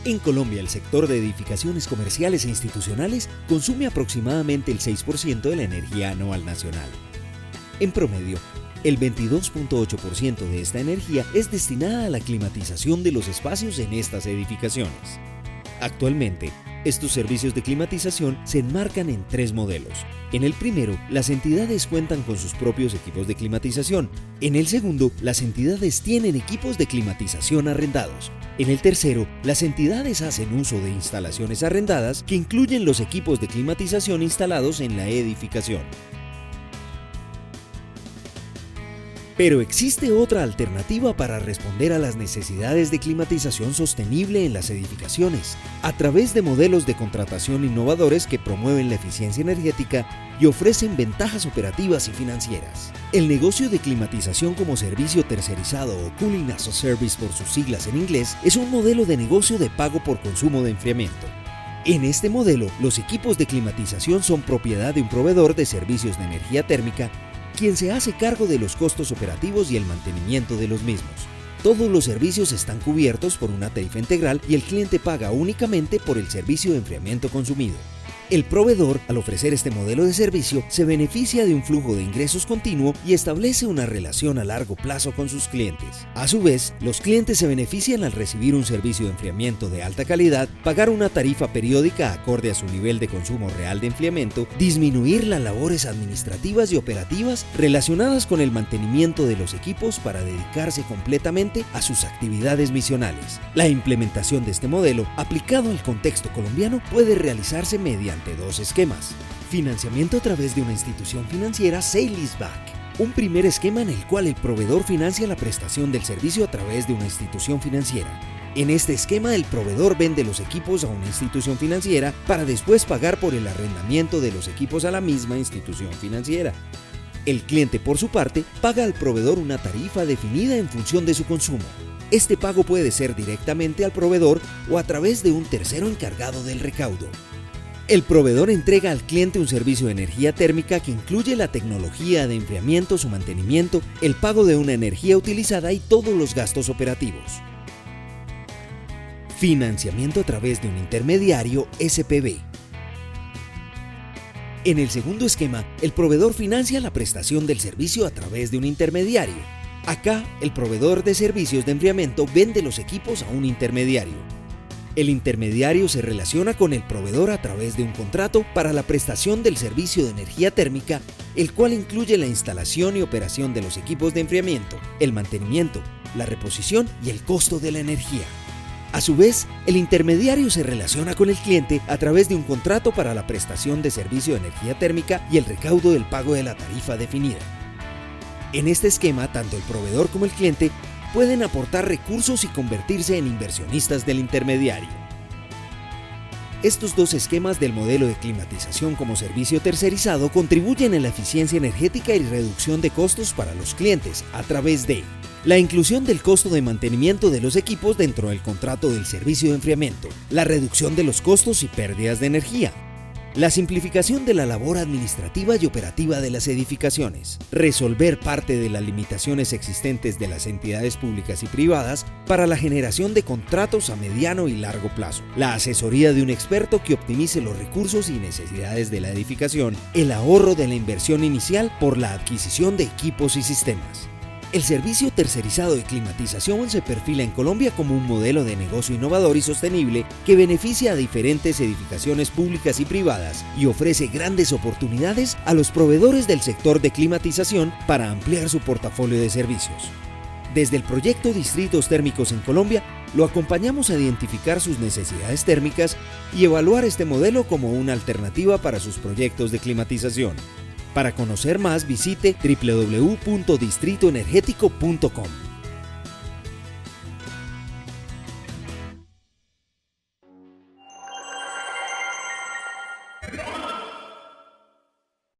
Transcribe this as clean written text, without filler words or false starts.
En Colombia, el sector de edificaciones comerciales e institucionales consume aproximadamente el 6% de la energía anual nacional. En promedio, el 22.8% de esta energía es destinada a la climatización de los espacios en estas edificaciones. Actualmente, estos servicios de climatización se enmarcan en 3 modelos. En el primero, las entidades cuentan con sus propios equipos de climatización. En el segundo, las entidades tienen equipos de climatización arrendados. En el tercero, las entidades hacen uso de instalaciones arrendadas que incluyen los equipos de climatización instalados en la edificación. Pero existe otra alternativa para responder a las necesidades de climatización sostenible en las edificaciones, a través de modelos de contratación innovadores que promueven la eficiencia energética y ofrecen ventajas operativas y financieras. El negocio de climatización como servicio tercerizado o Cooling as a Service por sus siglas en inglés es un modelo de negocio de pago por consumo de enfriamiento. En este modelo, los equipos de climatización son propiedad de un proveedor de servicios de energía térmica, quien se hace cargo de los costos operativos y el mantenimiento de los mismos. Todos los servicios están cubiertos por una tarifa integral y el cliente paga únicamente por el servicio de enfriamiento consumido. El proveedor, al ofrecer este modelo de servicio, se beneficia de un flujo de ingresos continuo y establece una relación a largo plazo con sus clientes. A su vez, los clientes se benefician al recibir un servicio de enfriamiento de alta calidad, pagar una tarifa periódica acorde a su nivel de consumo real de enfriamiento, disminuir las labores administrativas y operativas relacionadas con el mantenimiento de los equipos para dedicarse completamente a sus actividades misionales. La implementación de este modelo, aplicado al contexto colombiano, puede realizarse mediante 2 esquemas. Financiamiento a través de una institución financiera sale-leaseback. Un primer esquema en el cual el proveedor financia la prestación del servicio a través de una institución financiera. En este esquema, el proveedor vende los equipos a una institución financiera para después pagar por el arrendamiento de los equipos a la misma institución financiera. El cliente, por su parte, paga al proveedor una tarifa definida en función de su consumo. Este pago puede ser directamente al proveedor o a través de un tercero encargado del recaudo. El proveedor entrega al cliente un servicio de energía térmica que incluye la tecnología de enfriamiento, su mantenimiento, el pago de una energía utilizada y todos los gastos operativos. Financiamiento a través de un intermediario SPV. En el segundo esquema, el proveedor financia la prestación del servicio a través de un intermediario. Acá, el proveedor de servicios de enfriamiento vende los equipos a un intermediario. El intermediario se relaciona con el proveedor a través de un contrato para la prestación del servicio de energía térmica, el cual incluye la instalación y operación de los equipos de enfriamiento, el mantenimiento, la reposición y el costo de la energía. A su vez, el intermediario se relaciona con el cliente a través de un contrato para la prestación de servicio de energía térmica y el recaudo del pago de la tarifa definida. En este esquema, tanto el proveedor como el cliente pueden aportar recursos y convertirse en inversionistas del intermediario. Estos 2 esquemas del modelo de climatización como servicio tercerizado contribuyen en la eficiencia energética y reducción de costos para los clientes a través de la inclusión del costo de mantenimiento de los equipos dentro del contrato del servicio de enfriamiento, la reducción de los costos y pérdidas de energía, la simplificación de la labor administrativa y operativa de las edificaciones, resolver parte de las limitaciones existentes de las entidades públicas y privadas para la generación de contratos a mediano y largo plazo, la asesoría de un experto que optimice los recursos y necesidades de la edificación, el ahorro de la inversión inicial por la adquisición de equipos y sistemas. El servicio tercerizado de climatización se perfila en Colombia como un modelo de negocio innovador y sostenible que beneficia a diferentes edificaciones públicas y privadas y ofrece grandes oportunidades a los proveedores del sector de climatización para ampliar su portafolio de servicios. Desde el proyecto Distritos Térmicos en Colombia, lo acompañamos a identificar sus necesidades térmicas y evaluar este modelo como una alternativa para sus proyectos de climatización. Para conocer más, visite www.distritoenergético.com.